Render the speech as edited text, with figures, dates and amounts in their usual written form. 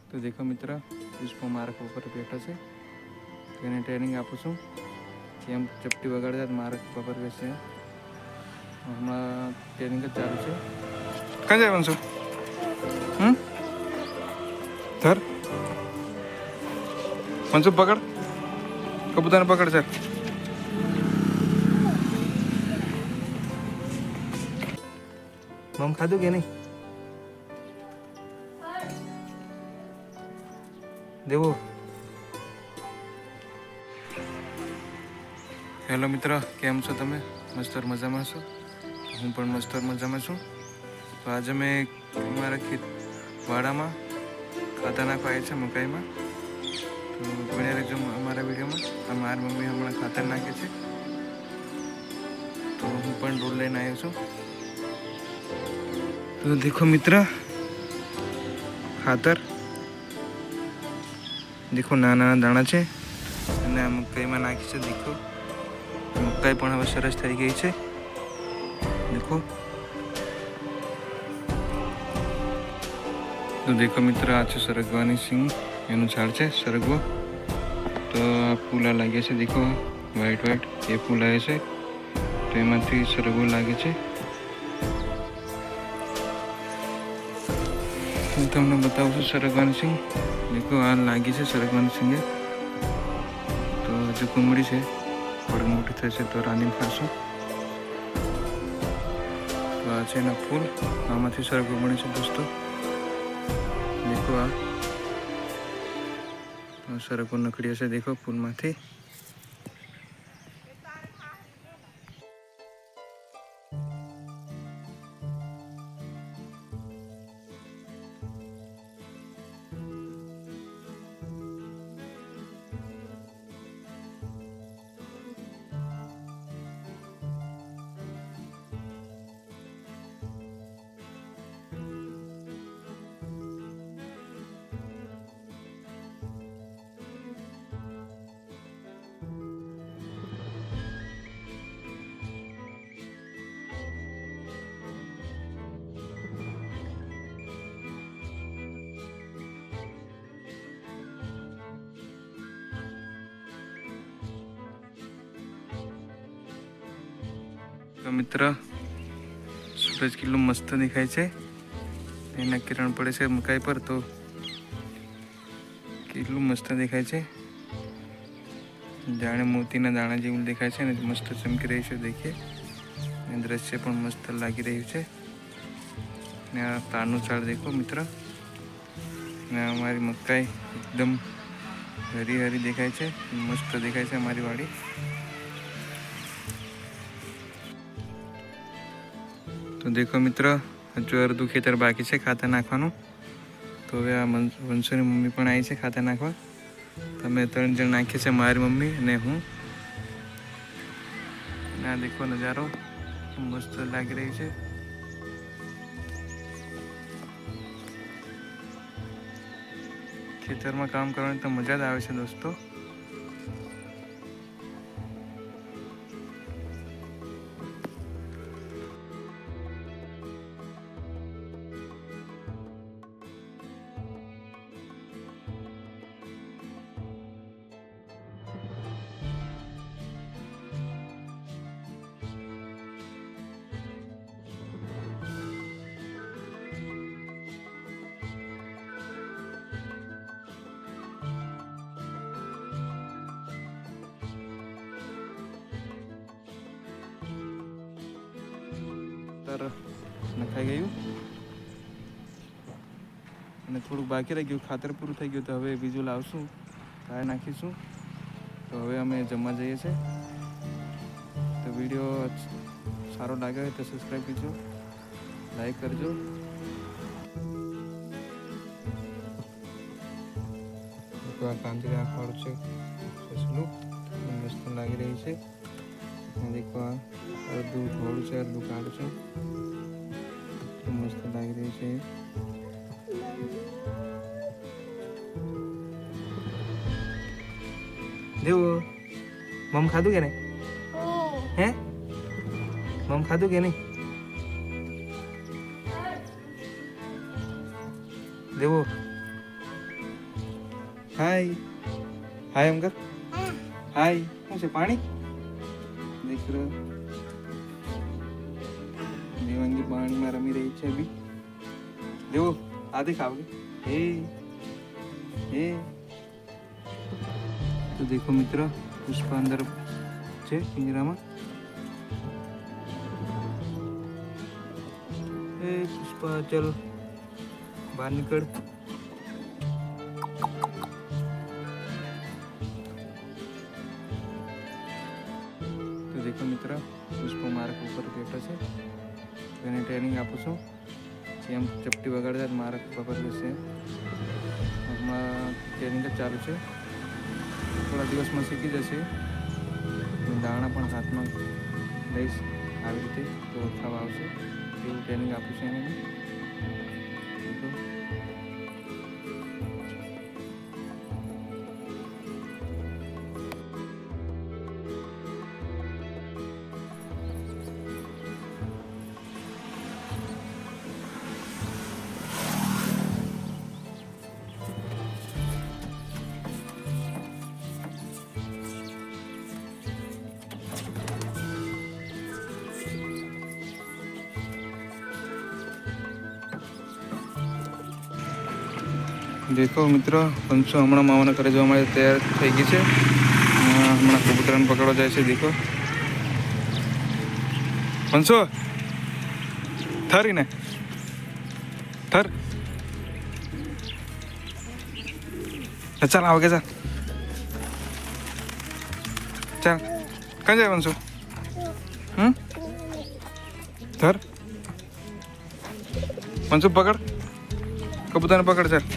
તો દેખો મિત્ર, પુષ્પો મારા ઉપર બેઠો છે. તો એને ટ્રેનિંગ આપું છું કેમ ચપટી વગાડતા મારા ઉપર બેસે. હમણાં ટ્રેનિંગ જ ચાલુ છે. ક્યાં જવાનું છું? ધર મનસુખ પકડ, કબૂતરને પકડ છે. મમ ખાધું કે નહીં? દેવો. હેલો મિત્ર, કેમ છો તમે? મસ્તર મજામાં છો? હું પણ મસ્તર મજામાં છું. તો આજે મેં અમારા વાડામાં ખાતર નાખવા આવ્યા છે મકાઈમાં. તો બન્યા રહેજો અમારા વિડીયોમાં. મારી મમ્મી હમણાં ખાતર નાખે છે, તો હું પણ ડોલ લઈને આવ્યો છું. તો દેખો મિત્ર, ખાતર દેખો નાના નાના દાણા છે અને આ મકાઈમાં નાખી છે. દેખો મકાઈ પણ હવે સરસ થઈ ગઈ છે. દેખો. તો દેખો મિત્ર, આ છે સરગવાની સિંગ, એનું ઝાડ છે સરગવો. તો આ ફૂલા લાગ્યા છે. દેખો વ્હાઈટ વ્હાઈટ એ ફૂલ આવે છે, તો એમાંથી સરગવો લાગે છે. હું તમને બતાવું છું સરગવાની સિંગ. દેખો આ લાગી છે સરગવાની સિંગે. તો હજુ કુમળી છે, થોડી મોટી થશે તો રાંધીને ખાશું. તો આ છે એના ફૂલ, આમાંથી સરગવો બને છે દોસ્તો. દેખો આ સરગવો નીકળી હશે દેખો ફૂલમાંથી. તો મિત્ર, સૂરજ કેટલું મસ્ત દેખાય છે. એના કિરણ પડે છે મકાઈ પર તો કેટલું મસ્ત દેખાય છે. જાણે મોતીના દાણા જેવું દેખાય છે ને મસ્ત ચમકી રહ્યું છે. દેખીએ, દ્રશ્ય પણ મસ્ત લાગી રહ્યું છે. ને આ તારનું ઝાડ દેખો મિત્ર, ને અમારી મકાઈ એકદમ હરી હરી દેખાય છે, મસ્ત દેખાય છે અમારી વાડી. તો દેખો મિત્ર, હજુ અડધું ખેતર બાકી છે ખાતર નાખવાનું. તો હવે આ વંશુની મમ્મી પણ આવી છે ખાતર નાખવા. તમે 3 જણ નાખીએ છે, મારી મમ્મી અને હું. આ દેખો નજારો મસ્ત લાગી રહ્યો છે. ખેતરમાં કામ કરવાની તો મજા જ આવે છે દોસ્તો. નખાઈ ગયું અને થોડુંક બાકી રહી ગયું. ખાતર પૂરું થઈ ગયું, તો હવે બીજું લાવશું, તારે નાખીશું. તો હવે અમે જમવા જઈએ છીએ. તો વિડીયો સારો લાગ્યો હોય તો સબસ્ક્રાઈબ કરજો, લાઈક કરજો. કાંતિ રાખવાળું છે સસલું, મસ્ત લાગી રહી છે. દેખો આ અડધું થોડું છે, અડધું કાઢું છે, મસ્ત લાગી રહી છે. દેવો, મમ ખાધું કે નહીં? હે મમ ખાધું કે નહીં? દેવો હાય હાય એમ કર. હાય શું છે પાણી દીકરો દેવાંગી પાણીમાં રમી રહી છે અભી દેવો આ દેખ આવગે એ તો દેખો મિત્ર પુષ્પા અંદર છે પિંજરામાં. એ પુષ્પા ચલ બહાર નીકળ. તો દેખો મિત્ર પુષ્પા માર્ક ઉપર બેઠો છે. એને ટ્રેનિંગ આપું છું. જેમ ચપટી વગાડતા માર્ક પકડ લેશે. હમણાં ટ્રેનિંગ જ ચાલુ છે. થોડા દિવસમાં શીખી જશે. દાણા પણ હાથમાં લઈશ આવી રીતે તો ખાવા આવશે એવું ટ્રેનિંગ આપું છું એને. દેખો મિત્રો પંચો હમણાં માવાના ઘરે જવા માટે તૈયાર થઈ ગઈ છે. હમણાં કબૂતરને પકડવા જાય છે. દેખો પંચો થરીને થર ચાલ આવ કે ચાલ ચાલ ક્યાં જાય પંચો. થર પંચો પકડ કબૂતરને પકડ ચાલ.